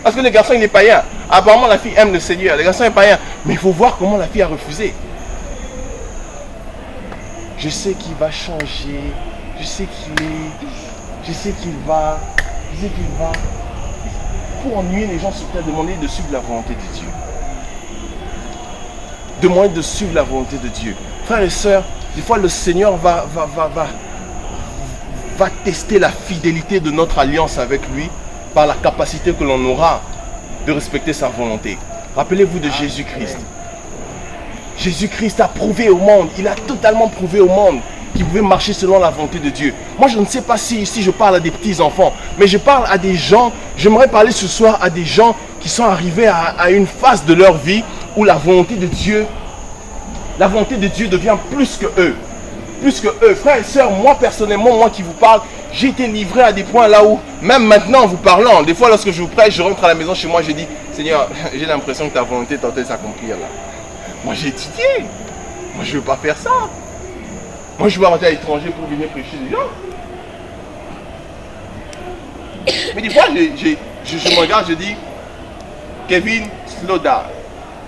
Parce que le garçon, il est païen. Apparemment, la fille aime le Seigneur. Le garçon est païen. Mais il faut voir comment la fille a refusé. Je sais qu'il va changer. Je sais qu'il est... Je sais qu'il va... Pour ennuyer les gens sur terre, demander de suivre la volonté de Dieu. Demander de suivre la volonté de Dieu. Frères et sœurs, des fois le Seigneur va tester la fidélité de notre alliance avec lui par la capacité que l'on aura de respecter sa volonté. Rappelez-vous de Jésus-Christ. Jésus-Christ a prouvé au monde, il a totalement prouvé au monde qu'il pouvait marcher selon la volonté de Dieu. Moi, je ne sais pas si je parle à des petits-enfants, mais je parle à des gens, j'aimerais parler ce soir à des gens qui sont arrivés à une phase de leur vie où la volonté de Dieu devient plus que eux. Plus que eux. Frères et sœurs, moi personnellement, moi qui vous parle, j'ai été livré à des points là où, même maintenant en vous parlant, des fois lorsque je vous prêche, je rentre à la maison chez moi, je dis, Seigneur, j'ai l'impression que ta volonté est en train de s'accomplir là. Moi j'ai étudié. Moi je ne veux pas faire ça. Moi je veux rentrer à l'étranger pour venir prêcher des gens. Mais des fois, je me regarde, je dis, Kevin, slow down.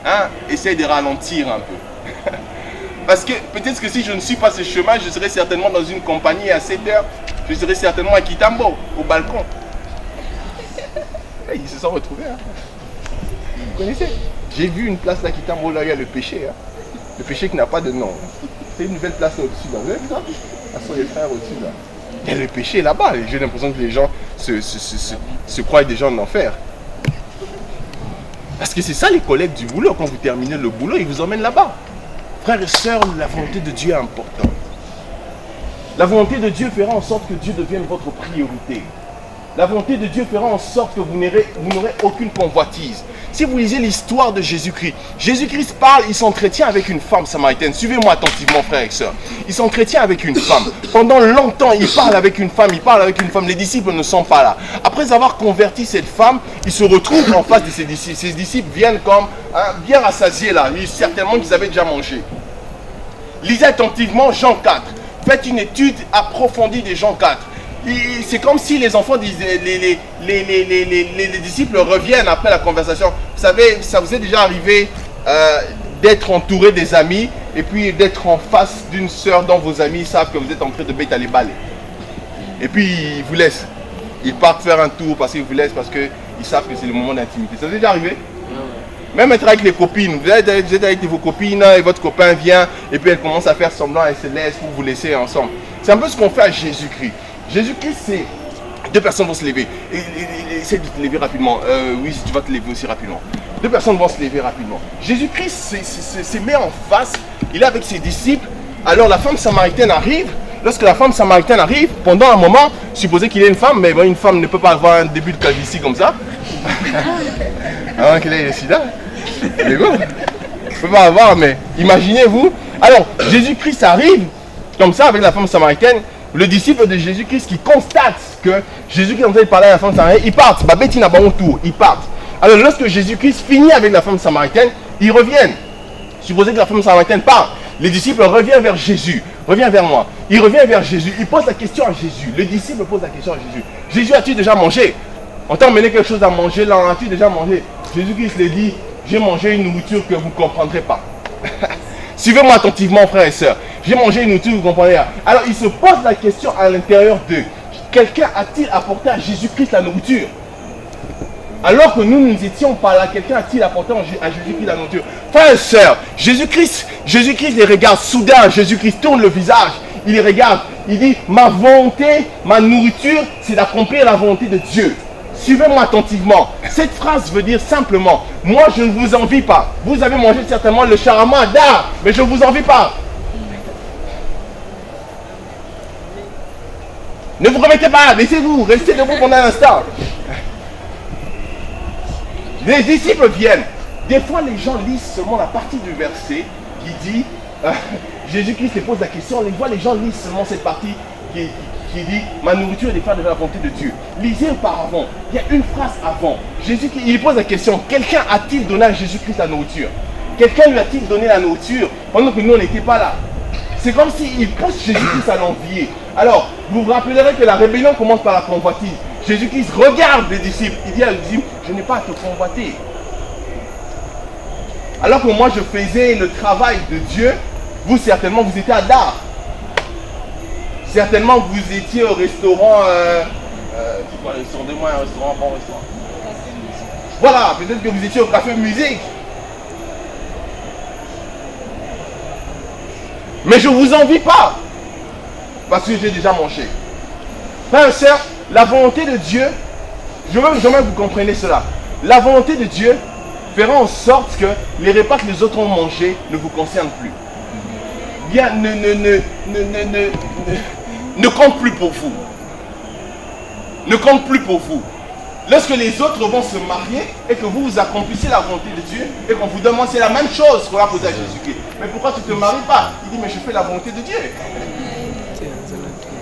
Hein? Essaye de ralentir un peu. Parce que peut-être que si je ne suis pas ce chemin, je serai certainement dans une compagnie à 7 heures. Je serai certainement à Kitambo, au balcon. Ils se sont retrouvés. Hein? Vous connaissez? J'ai vu une place à Kitambo, là il y a le péché. Hein? Le péché qui n'a pas de nom. C'est une nouvelle place au-dessus. Vous avez vu ça? Là sont les frères au-dessus. Là. Il y a le péché là-bas. J'ai l'impression que les gens se croient des gens en enfer. Parce que c'est ça les collègues du boulot. Quand vous terminez le boulot, ils vous emmènent là-bas. Frères et sœurs, la volonté de Dieu est importante. La volonté de Dieu fera en sorte que Dieu devienne votre priorité. La volonté de Dieu fera en sorte que vous n'aurez aucune convoitise. Si vous lisez l'histoire de Jésus-Christ, Jésus-Christ parle, il s'entretient avec une femme samaritaine. Suivez-moi attentivement, frères et sœurs. Il s'entretient avec une femme. Pendant longtemps, il parle avec une femme, Les disciples ne sont pas là. Après avoir converti cette femme, il se retrouve en face de ses disciples. Ses disciples viennent comme bien rassasiés là. Certainement qu'ils avaient déjà mangé. Lisez attentivement Jean 4. Faites une étude approfondie de Jean 4. C'est comme si les enfants disaient, les disciples reviennent après la conversation. Vous savez, ça vous est déjà arrivé d'être entouré des amis et puis d'être en face d'une sœur dont vos amis savent que vous êtes en train de bétaler balai. Et puis ils vous laissent. Ils partent faire un tour parce qu'ils vous laissent parce qu'ils savent que c'est le moment d'intimité. Ça vous est déjà arrivé? Même être avec les copines, vous êtes avec vos copines et votre copain vient et puis elle commence à faire semblant, elle se laisse pour vous laisser ensemble. C'est un peu ce qu'on fait à Jésus-Christ. Jésus-Christ, c'est... Deux personnes vont se lever. Essaye de te lever rapidement. Oui, si tu vas te lever aussi rapidement. Deux personnes vont se lever rapidement. Jésus-Christ se met en face. Il est avec ses disciples. Alors la femme samaritaine arrive. Lorsque la femme samaritaine arrive, pendant un moment, supposez qu'il est une femme, mais bon, une femme ne peut pas avoir un début de calvitie comme ça. Avant qu'elle ait le sida. Mais bon, il ne peut pas avoir, mais imaginez-vous. Alors, Jésus-Christ arrive, comme ça, avec la femme samaritaine. Le disciple de Jésus-Christ qui constate que Jésus-Christ est en train de parler à la femme samaritaine, ils partent. Babette n'a pas un tour, ils partent. Alors lorsque Jésus-Christ finit avec la femme samaritaine, ils reviennent. Supposez que la femme samaritaine part. Les disciples reviennent vers Jésus. Reviens vers moi. Il revient vers Jésus. Il pose la question à Jésus. Le disciple pose la question à Jésus. Jésus, as-tu déjà mangé? On t'a emmené quelque chose à manger là, as-tu déjà mangé? Jésus-Christ lui dit, j'ai mangé une nourriture que vous ne comprendrez pas. Suivez-moi attentivement, frères et sœurs. J'ai mangé une nourriture, vous comprenez. Alors, il se pose la question à l'intérieur d'eux. Quelqu'un a-t-il apporté à Jésus-Christ la nourriture? Alors que nous étions pas là, quelqu'un a-t-il apporté à Jésus-Christ la nourriture? Frères et sœurs, Jésus-Christ les regarde. Soudain, Jésus-Christ tourne le visage. Il les regarde. Il dit, ma volonté, ma nourriture, c'est d'accomplir la volonté de Dieu. Suivez-moi attentivement. Cette phrase veut dire simplement, moi je ne vous envie pas. Vous avez mangé certainement le charama d'art, mais je ne vous envie pas. Ne vous remettez pas, laissez-vous, restez debout pendant un instant. Les disciples viennent. Des fois, les gens lisent seulement la partie du verset qui dit, Jésus-Christ les pose la question, les gens lisent seulement cette partie qui dit, ma nourriture est de faire de la volonté de Dieu. Lisez auparavant, il y a une phrase avant. Jésus, il pose la question, quelqu'un a-t-il donné à Jésus-Christ la nourriture? Quelqu'un lui a-t-il donné la nourriture pendant que nous, on n'était pas là? C'est comme s'il pousse Jésus-Christ à l'envier. Alors, vous vous rappellerez que la rébellion commence par la convoitise. Jésus-Christ regarde les disciples. Il dit à les disciples, je n'ai pas à te convoiter. Alors que moi je faisais le travail de Dieu, vous certainement vous étiez à Dar. Certainement vous étiez au restaurant, c'est quoi le restaurant de moi, un restaurant, un bon restaurant. Voilà, peut-être que vous étiez au café musique. Mais je ne vous envie pas. Parce que j'ai déjà mangé. Frères et sœurs, la volonté de Dieu, je veux que vous compreniez cela. La volonté de Dieu fera en sorte que les repas que les autres ont mangés ne vous concernent plus. Bien, ne compte plus pour vous. Ne compte plus pour vous. Lorsque les autres vont se marier et que vous accomplissez la volonté de Dieu et qu'on vous demande, c'est la même chose qu'on va poser à Jésus-Christ. Mais pourquoi tu ne te maries pas? Il dit, mais je fais la volonté de Dieu.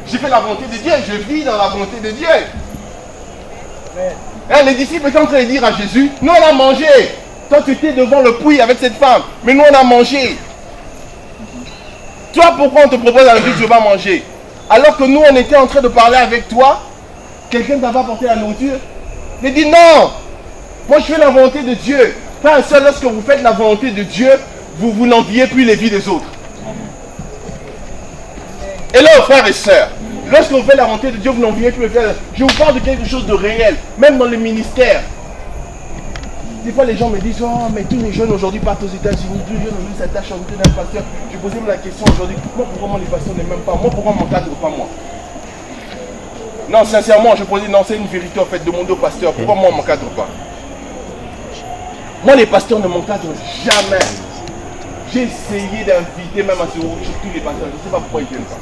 Je fais la volonté de Dieu, je vis dans la volonté de Dieu. Et les disciples étaient en train de dire à Jésus, nous on a mangé. Toi tu étais devant le puits avec cette femme, mais nous on a mangé. Toi pourquoi on te propose à la vie, tu vas manger? Alors que nous on était en train de parler avec toi, quelqu'un t'a pas apporté la nourriture. Il dit non, moi je fais la volonté de Dieu. Frère et sœur, lorsque vous faites la volonté de Dieu, vous n'enviez plus les vies des autres. Et là, frères et sœurs, lorsque vous faites la volonté de Dieu, vous n'enviez plus les vies des autres. Je vous parle de quelque chose de réel, même dans le ministère. Des fois les gens me disent, oh mais tous les jeunes aujourd'hui partent aux États-Unis, tous les jeunes aujourd'hui s'attachent à côté d'un pasteur. Je posais la question aujourd'hui, moi pourquoi les pasteurs ne m'aiment pas? Moi pourquoi on ne m'encadre pas moi? Non, sincèrement, je posais, non, c'est une vérité en fait, demandez au pasteur, pourquoi moi on ne m'encadre pas? Moi les pasteurs ne m'encadrent jamais. J'ai essayé d'inviter même à tous les pasteurs, je ne sais pas pourquoi ils ne viennent pas.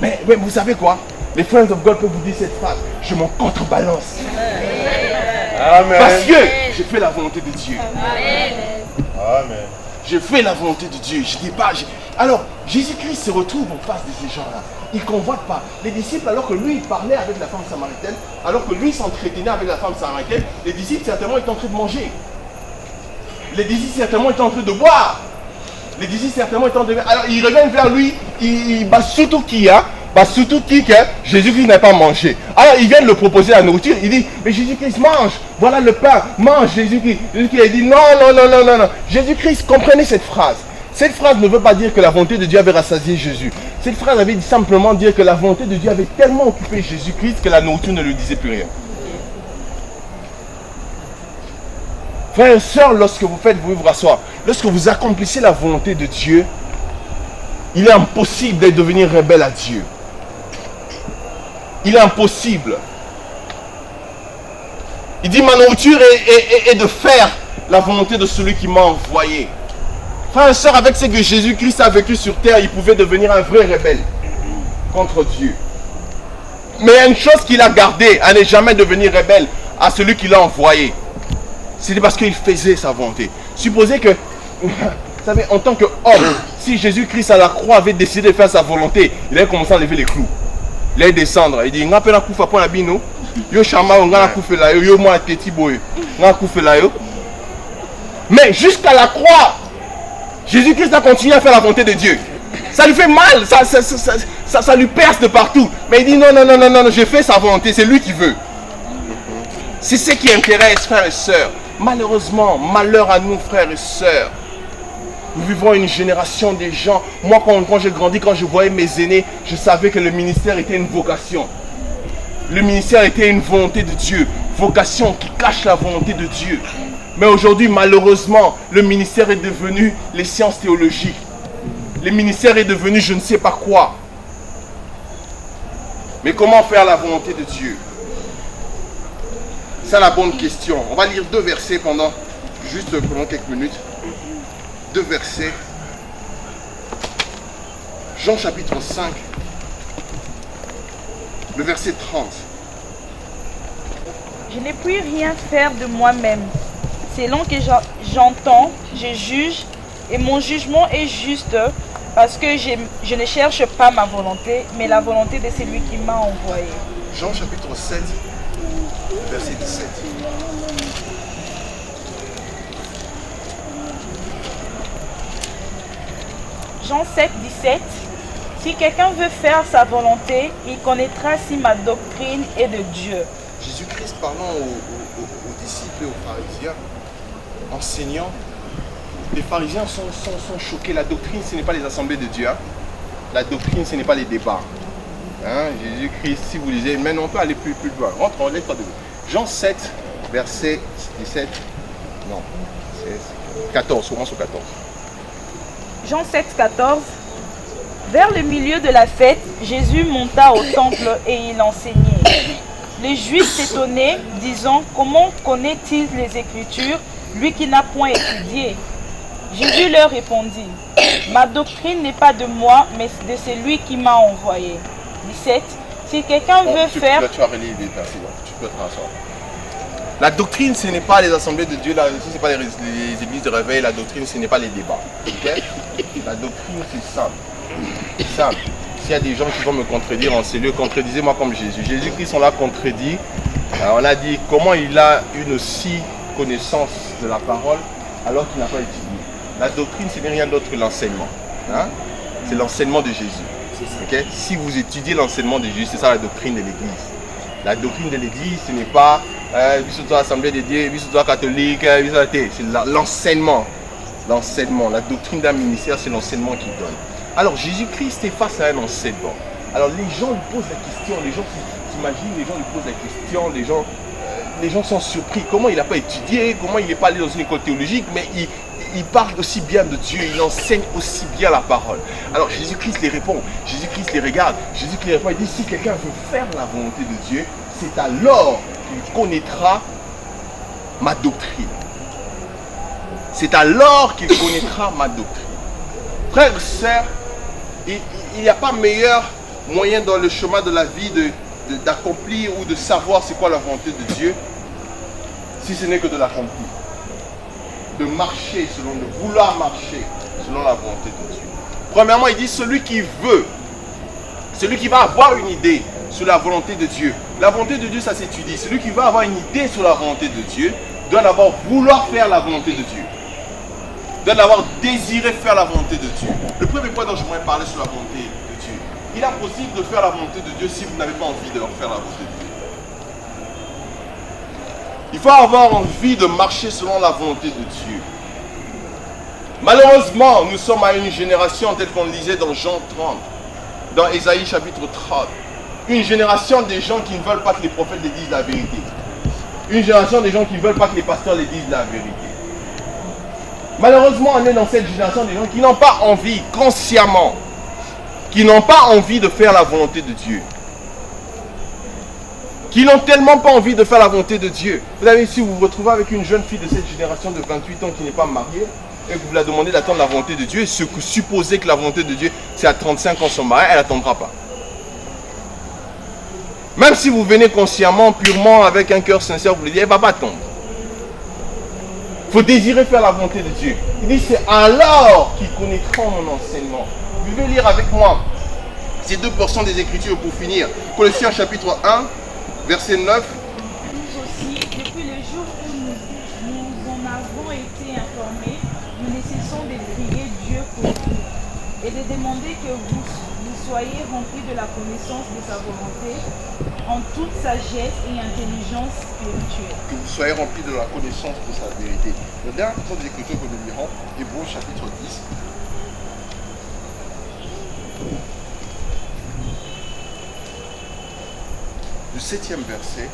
Mais vous savez quoi? Les Friends of God peuvent vous dire cette phrase, je m'en contrebalance. Amen. Parce que je fais la volonté de Dieu. Amen. Je fais la volonté de Dieu. Je dis pas. Alors, Jésus-Christ se retrouve en face de ces gens-là. Il ne convoite pas. Les disciples, alors que lui, il parlait avec la femme samaritaine, alors que lui s'entretenait avec la femme samaritaine, les disciples, certainement, étaient en train de manger. Les disciples, certainement, étaient en train de boire. Les disciples, certainement, étaient en train de... Alors, ils reviennent vers lui, il bat surtout qui, hein? Surtout que Jésus-Christ n'a pas mangé. Alors ils viennent le proposer la nourriture. Il dit, mais Jésus-Christ mange. Voilà le pain. Mange Jésus-Christ. Jésus-Christ dit, non. Jésus-Christ, comprenez cette phrase. Cette phrase ne veut pas dire que la volonté de Dieu avait rassasié Jésus. Cette phrase avait simplement dire que la volonté de Dieu avait tellement occupé Jésus-Christ que la nourriture ne lui disait plus rien. Frères et sœurs, lorsque vous faites, vous vous rasseoir. Lorsque vous accomplissez la volonté de Dieu, il est impossible de devenir rebelle à Dieu. Il est impossible. Il dit, ma nourriture est de faire la volonté de celui qui m'a envoyé. Frères et sœurs, avec ce que Jésus-Christ a vécu sur terre, il pouvait devenir un vrai rebelle contre Dieu. Mais il y a une chose qu'il a gardée, à ne jamais devenir rebelle à celui qui l'a envoyé. C'était parce qu'il faisait sa volonté. Supposez que, vous savez, en tant qu'homme, si Jésus-Christ à la croix avait décidé de faire sa volonté, il avait commencé à lever les clous. Il allait descendre. Il dit, nga pena kufa pour la bino. Yo chama nga na kufa la yo. Yo moi teti boy. Nga kufa la yo. Mais jusqu'à la croix, Jésus-Christ a continué à faire la volonté de Dieu. Ça lui fait mal. Ça lui perce de partout. Mais il dit, non, je fais sa volonté. C'est lui qui veut. C'est ce qui intéresse, frères et sœurs. Malheureusement, malheur à nous, frères et sœurs. Nous vivons une génération des gens. Moi, quand j'ai grandi, quand je voyais mes aînés, je savais que le ministère était une vocation. Le ministère était une volonté de Dieu. Vocation qui cache la volonté de Dieu. Mais aujourd'hui, malheureusement, le ministère est devenu les sciences théologiques. Le ministère est devenu je ne sais pas quoi. Mais comment faire la volonté de Dieu? C'est la bonne question. On va lire 2 versets pendant quelques minutes. 2 versets. Jean chapitre 5, le verset 30. Je n'ai pu rien faire de moi-même. Selon que j'entends, je juge, et mon jugement est juste, parce que je ne cherche pas ma volonté, mais la volonté de celui qui m'a envoyé. Jean chapitre 7, verset 17. Jean 7, 17. Si quelqu'un veut faire sa volonté, il connaîtra si ma doctrine est de Dieu. Jésus-Christ parlant aux disciples et aux pharisiens, enseignant, les pharisiens sont choqués. La doctrine, ce n'est pas les assemblées de Dieu. Hein. La doctrine, ce n'est pas les débats. Hein? Jésus-Christ, si vous lisez, maintenant on peut aller plus loin. Rentre, on lève pas de Jean 7, verset 17. Non, c'est 14, commence au 14. Jean 7, 14. Vers le milieu de la fête, Jésus monta au temple et il enseignait. Les Juifs s'étonnaient, disant, comment connaît-il les Écritures, lui qui n'a point étudié? Jésus leur répondit, ma doctrine n'est pas de moi, mais de celui qui m'a envoyé. 17. Si quelqu'un veut faire... Tu vas relire les versets, tu peux te rasseoir. La doctrine, ce n'est pas les assemblées de Dieu, ce n'est pas les églises de réveil, la doctrine, ce n'est pas les débats. Okay? La doctrine, c'est simple. Simple. S'il y a des gens qui vont me contredire en ces lieux, contredisez-moi comme Jésus. Jésus-Christ, on l'a contredit. On a dit comment il a une si connaissance de la parole alors qu'il n'a pas étudié. La doctrine, ce n'est rien d'autre que l'enseignement. Hein? C'est l'enseignement de Jésus. Okay? Si vous étudiez l'enseignement de Jésus, c'est ça la doctrine de l'Église. La doctrine de l'Église, ce n'est pas Bisous-toi Assemblée de Dieu, bisous-toi catholique, c'est l'enseignement. L'enseignement, la doctrine d'un ministère, c'est l'enseignement qu'il donne. Alors Jésus-Christ est face à un enseignement. Alors les gens lui posent la question, les gens s'imaginent, les gens lui posent la question, les gens sont surpris. Comment il n'a pas étudié, comment il n'est pas allé dans une école théologique, mais il parle aussi bien de Dieu, il enseigne aussi bien la parole. Alors Jésus-Christ les répond, Jésus-Christ les regarde, Jésus-Christ les répond, il dit si quelqu'un veut faire la volonté de Dieu, c'est alors qu'il connaîtra ma doctrine. C'est alors qu'il connaîtra ma doctrine. Frères et sœurs, il n'y a pas meilleur moyen dans le chemin de la vie d'accomplir ou de savoir c'est quoi la volonté de Dieu, si ce n'est que de l'accomplir. De marcher de vouloir marcher selon la volonté de Dieu. Premièrement, il dit celui qui veut, celui qui va avoir une idée sur la volonté de Dieu. La volonté de Dieu, ça s'étudie. Celui qui va avoir une idée sur la volonté de Dieu doit d'abord vouloir faire la volonté de Dieu. Doit d'abord désirer faire la volonté de Dieu. Le premier point dont je voudrais parler sur la volonté de Dieu. Il est possible de faire la volonté de Dieu si vous n'avez pas envie de faire la volonté de Dieu. Il faut avoir envie de marcher selon la volonté de Dieu. Malheureusement, nous sommes à une génération telle qu'on lisait dans Jean 30, dans Ésaïe chapitre 30. Une génération des gens qui ne veulent pas que les prophètes les disent la vérité. Une génération des gens qui ne veulent pas que les pasteurs les disent la vérité. Malheureusement, on est dans cette génération des gens qui n'ont pas envie, consciemment, qui n'ont pas envie de faire la volonté de Dieu. Qui n'ont tellement pas envie de faire la volonté de Dieu. Vous savez, si vous vous retrouvez avec une jeune fille de cette génération de 28 ans qui n'est pas mariée, et que vous la demandez d'attendre la volonté de Dieu, et ce que supposez que la volonté de Dieu, c'est à 35 ans son mari, elle n'attendra pas. Même si vous venez consciemment, purement, avec un cœur sincère, vous lui dites, elle ne va pas attendre. Il faut désirer faire la volonté de Dieu. Il dit, c'est alors qu'ils connaîtront mon enseignement. Vous pouvez lire avec moi ces deux portions des Écritures pour finir. Colossiens chapitre 1, verset 9. Nous aussi, depuis le jour où nous en avons été informés, nous ne cessons de prier Dieu pour vous et de demander que vous soyez remplis de la connaissance de sa volonté en toute sagesse et intelligence spirituelle. Que vous soyez remplis de la connaissance de sa vérité. Le dernier portion des Écritures que nous lirons, Hébreux chapitre 10. Du 7e verset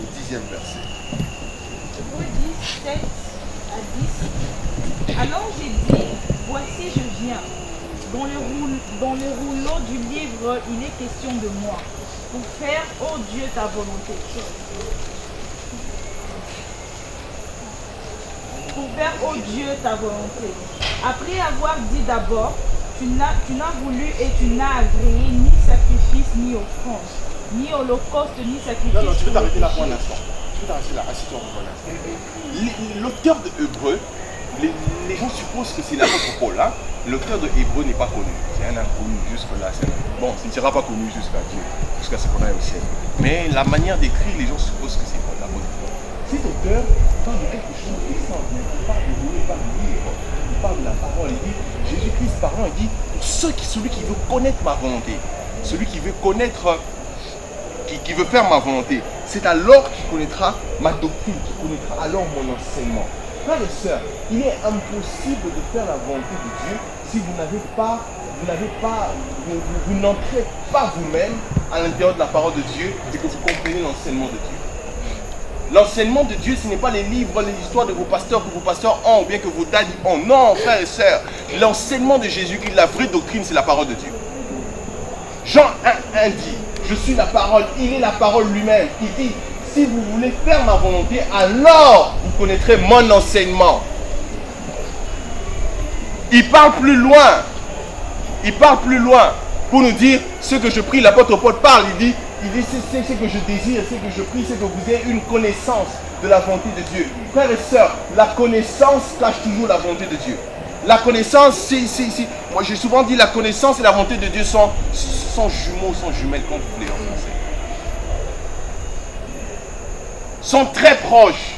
au 10e verset. Hébreux 10, 7 à 10. Alors j'ai dit, voici je viens. Dans le rouleau du livre, il est question de moi, pour faire, ô Dieu, ta volonté. Pour faire, ô Dieu, ta volonté. Après avoir dit d'abord, tu n'as voulu et tu n'as agréé ni sacrifice ni offrande, ni holocauste, ni sacrifice. Non, tu peux t'arrêter là pour un instant. Tu peux t'arrêter là, assis-toi pour un instant. L'auteur de Hébreux, les gens supposent que c'est l'apôtre Paul. Hein? L'auteur de Hébreux n'est pas connu. C'est un inconnu jusque-là. Bon, il ne sera pas connu jusqu'à Dieu, jusqu'à ce qu'on aille au ciel. Mais la manière d'écrire, les gens supposent que c'est l'apôtre Paul. Cet auteur parle de quelque chose d'extraordinaire. Il parle de Dieu, il parle de livre. Il parle de la parole, il dit, Jésus-Christ parlant, il dit, pour celui qui veut connaître ma volonté, celui qui veut connaître, qui veut faire ma volonté, c'est alors qu'il connaîtra ma doctrine, qu'il connaîtra alors mon enseignement. Frères et sœurs, il est impossible de faire la volonté de Dieu si vous n'entrez pas vous-même à l'intérieur de la parole de Dieu et que vous comprenez l'enseignement de Dieu. L'enseignement de Dieu, ce n'est pas les livres, les histoires de vos pasteurs que vos pasteurs ont ou bien que vos daddies ont. Non, frères et sœurs, l'enseignement de Jésus-Christ, la vraie doctrine, c'est la parole de Dieu. Jean 1 dit, je suis la parole, il est la parole lui-même. Il dit, si vous voulez faire ma volonté, alors vous connaîtrez mon enseignement. Il parle plus loin. Il parle plus loin pour nous dire ce que je prie. L'apôtre Paul parle, il dit c'est ce que je désire, ce que je prie, c'est que vous ayez une connaissance de la volonté de Dieu. Frères et sœurs, la connaissance cache toujours la volonté de Dieu. La connaissance, moi j'ai souvent dit la connaissance et la volonté de Dieu sont jumeaux, sont jumelles, comme vous voulez en français. Sont très proches.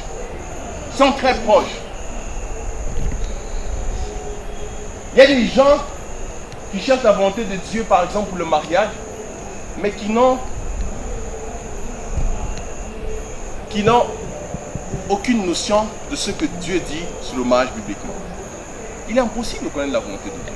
Sont très proches. Il y a des gens qui cherchent la volonté de Dieu, par exemple pour le mariage, mais qui n'ont aucune notion de ce que Dieu dit sur le mariage bibliquement. Il est impossible de connaître la volonté de Dieu.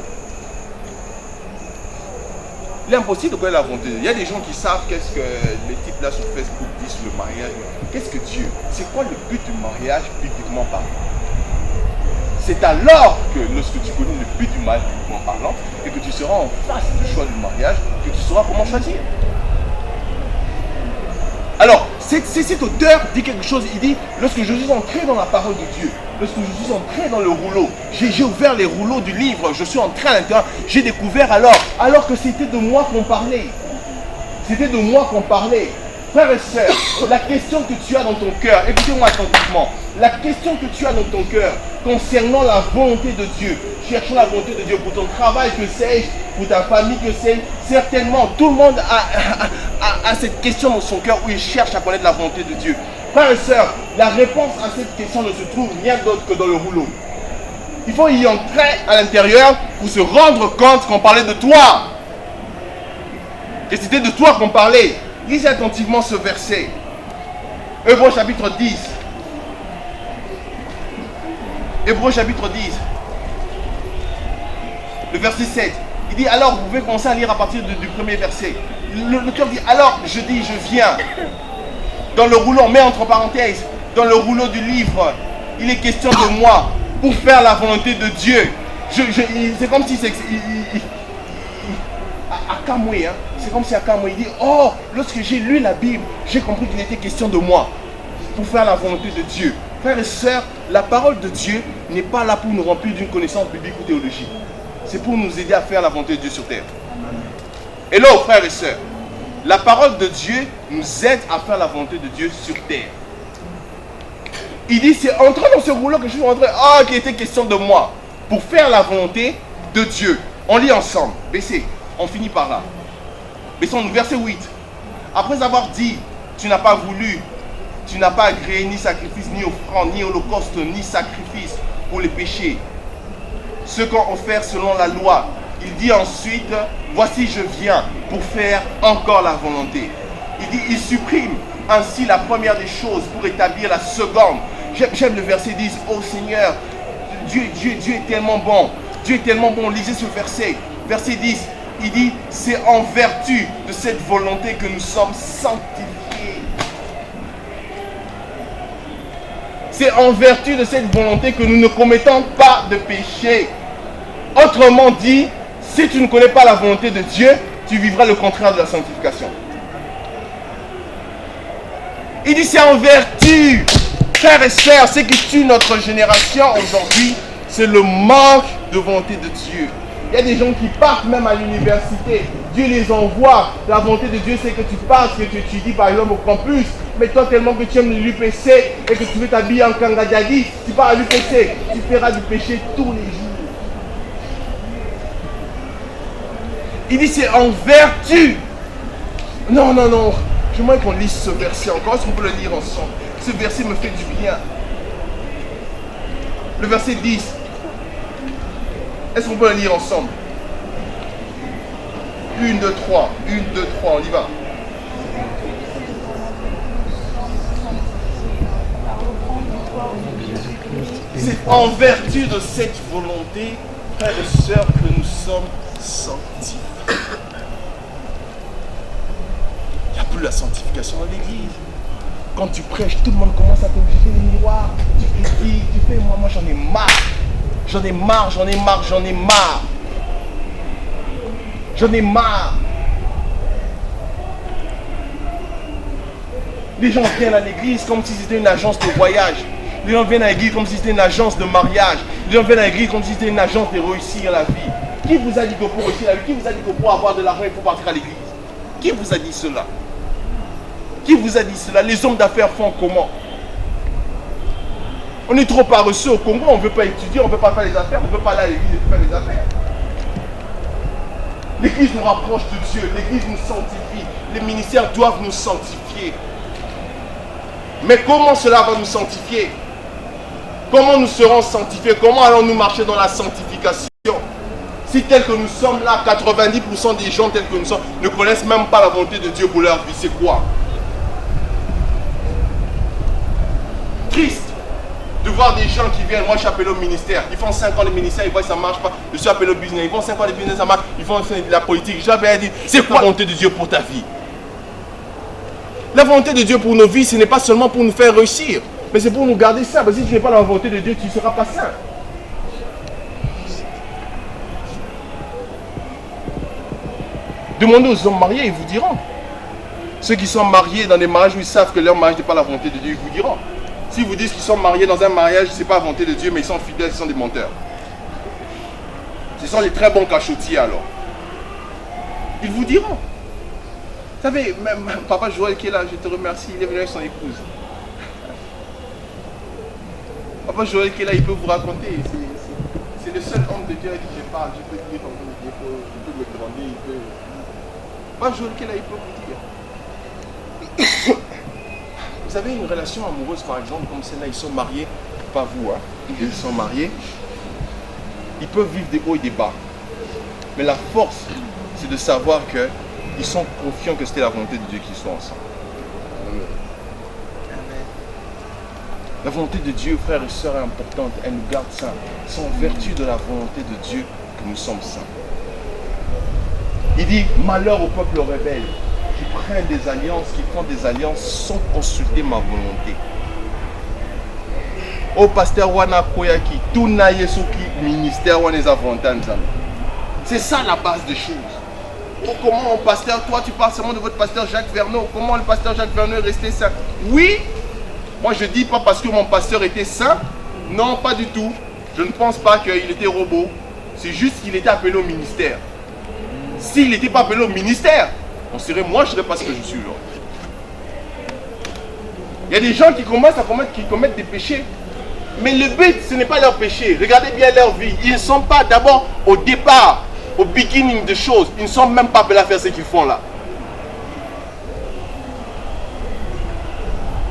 Il est impossible de connaître la volonté de Dieu. Il y a des gens qui savent qu'est-ce que les types là sur Facebook disent sur le mariage. Qu'est-ce que Dieu? C'est quoi le but du mariage bibliquement parlant? C'est alors que lorsque tu connais le but du mariage bibliquement parlant et que tu seras en face du choix du mariage, que tu sauras comment choisir. Alors, cet auteur dit quelque chose, il dit, lorsque je suis entré dans la parole de Dieu, lorsque je suis entré dans le rouleau, j'ai ouvert les rouleaux du livre, je suis entré à l'intérieur, j'ai découvert alors que c'était de moi qu'on parlait. C'était de moi qu'on parlait. Frères et sœurs, la question que tu as dans ton cœur, écoutez-moi attentivement, la question que tu as dans ton cœur concernant la volonté de Dieu, cherchant la volonté de Dieu pour ton travail, que sais-je, pour ta famille, que sais-je, certainement tout le monde a cette question dans son cœur où il cherche à connaître la volonté de Dieu. Frères et sœurs, la réponse à cette question ne se trouve rien d'autre que dans le rouleau. Il faut y entrer à l'intérieur pour se rendre compte qu'on parlait de toi. Que c'était de toi qu'on parlait. Lisez attentivement ce verset. Hébreux chapitre 10. Hébreux chapitre 10. Le verset 7. Il dit, alors vous pouvez commencer à lire à partir du premier verset. L'auteur dit, alors je dis, je viens. Dans le rouleau, on met entre parenthèses, dans le rouleau du livre, il est question de moi pour faire la volonté de Dieu. C'est comme si Akamwe, hein? C'est comme si Akamwe il dit, oh, lorsque j'ai lu la Bible, j'ai compris qu'il était question de moi pour faire la volonté de Dieu. Frères et sœurs, la parole de Dieu n'est pas là pour nous remplir d'une connaissance biblique ou théologique. C'est pour nous aider à faire la volonté de Dieu sur terre. Hello, frères et sœurs. La parole de Dieu nous aide à faire la volonté de Dieu sur terre. Il dit, c'est entrant dans ce rouleau que je suis rentré, qu'il était question de moi pour faire la volonté de Dieu. On lit ensemble. Baissez. On finit par là. Baissons, verset 8. Après avoir dit, tu n'as pas voulu, tu n'as pas agréé ni sacrifice, ni offrande, ni holocauste, ni sacrifice pour les péchés, ceux qu'on offert selon la loi. Il dit ensuite, voici je viens pour faire encore la volonté. Il dit, il supprime ainsi la première des choses pour établir la seconde. J'aime le verset 10, oh Seigneur, Dieu est tellement bon. Dieu est tellement bon. Lisez ce verset. Verset 10, il dit, c'est en vertu de cette volonté que nous sommes sanctifiés. C'est en vertu de cette volonté que nous ne commettons pas de péché. Autrement dit, si tu ne connais pas la volonté de Dieu, tu vivras le contraire de la sanctification. Il dit c'est en vertu. Frères et sœurs, ce qui tue notre génération aujourd'hui, c'est le manque de volonté de Dieu. Il y a des gens qui partent même à l'université. Dieu les envoie. La volonté de Dieu, c'est que tu passes, que tu étudies par exemple au campus. Mais toi, tellement que tu aimes l'UPC et que tu veux t'habiller en Kangadjadi, tu pars à l'UPC. Tu feras du péché tous les jours. Il dit c'est en vertu. Non. J'aimerais qu'on lise ce verset encore. Est-ce qu'on peut le lire ensemble? Ce verset me fait du bien. Le verset 10. Est-ce qu'on peut le lire ensemble? 1, 2, 3. 1, 2, 3, on y va. C'est en vertu de cette volonté, frères et sœurs, que nous sommes sanctifiés. Il n'y a plus la sanctification dans l'église. Quand tu prêches, tout le monde commence à t'obliger les miroirs. Tu critiques, tu fais, moi j'en ai marre. J'en ai marre, j'en ai marre, j'en ai marre. J'en ai marre. Les gens viennent à l'église comme si c'était une agence de voyage. Les gens viennent à l'église comme si c'était une agence de mariage. Les gens viennent à l'église comme si c'était une agence de réussir la vie. Qui vous a dit que pour réussir la vie, qui vous a dit que pour avoir de l'argent, il faut partir à l'église? Qui vous a dit cela? Qui vous a dit cela? Les hommes d'affaires font comment? On est trop paresseux au Congo, on ne veut pas étudier, on ne veut pas faire les affaires, on ne veut pas aller à l'église et faire les affaires. L'église nous rapproche de Dieu, l'église nous sanctifie, les ministères doivent nous sanctifier. Mais comment cela va nous sanctifier? Comment nous serons sanctifiés? Comment allons-nous marcher dans la sanctification? Si tel que nous sommes là, 90% des gens tels que nous sommes ne connaissent même pas la volonté de Dieu pour leur vie, c'est quoi? Triste de voir des gens qui viennent, moi je suis appelé au ministère, ils font 5 ans de ministère, ils voient que ça ne marche pas, je suis appelé au business, ils font 5 ans de business, ça marche, ils font de la politique. J'avais dit, c'est quoi la volonté de Dieu pour ta vie? La volonté de Dieu pour nos vies, ce n'est pas seulement pour nous faire réussir, mais c'est pour nous garder sains. Parce que si tu n'es pas dans la volonté de Dieu, tu ne seras pas saint. Demandez aux hommes mariés, ils vous diront. Ceux qui sont mariés dans des mariages où ils savent que leur mariage n'est pas la volonté de Dieu, ils vous diront. S'ils vous disent qu'ils sont mariés dans un mariage, ce n'est pas la volonté de Dieu, mais ils sont fidèles, ils sont des menteurs. Ce sont des très bons cachotiers alors. Ils vous diront. Vous savez, même papa Joël qui est là, je te remercie, il est venu avec son épouse. Papa Joël qui est là, il peut vous raconter. C'est le seul homme de Dieu à qui je parle. Je peux dire, je peux me demander, il peut... Papa Joël qui est là, il peut vous dire. Vous avez une relation amoureuse par exemple, comme celle-là, ils sont mariés, pas vous, hein, ils sont mariés. Ils peuvent vivre des hauts et des bas. Mais la force, c'est de savoir qu'ils sont confiants que c'était la volonté de Dieu qu'ils soient ensemble. La volonté de Dieu, frères et sœurs, est importante. Elle nous garde saints. C'est en vertu de la volonté de Dieu que nous sommes saints. Il dit, malheur au peuple rebelle, qui prennent des alliances, qui font des alliances sans consulter ma volonté. Au pasteur Wana Koyaki, tout na yesuki ministère Wana Zavantanzam. C'est ça la base des choses. Oh, comment mon pasteur, toi tu parles seulement de votre pasteur Jacques Verneau, comment le pasteur Jacques Verneau est resté saint? Oui, moi je ne dis pas parce que mon pasteur était saint, non pas du tout. Je ne pense pas qu'il était robot, c'est juste qu'il était appelé au ministère. S'il n'était pas appelé au ministère, on serait, moi je ne serais pas ce que je suis là. Il y a des gens qui commencent à commettent des péchés. Mais le but, ce n'est pas leur péché. Regardez bien leur vie. Ils ne sont pas d'abord au départ, au beginning des choses. Ils ne sont même pas appelés à faire ce qu'ils font là.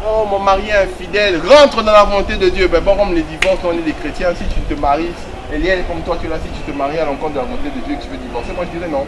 Oh, mon mari est infidèle. Rentre dans la volonté de Dieu. Ben bon, comme les divorces, on est des chrétiens. Si tu te maries, Eliel, comme toi tu l'as dit, tu te maries à l'encontre de la volonté de Dieu que tu veux divorcer. Moi je dirais non.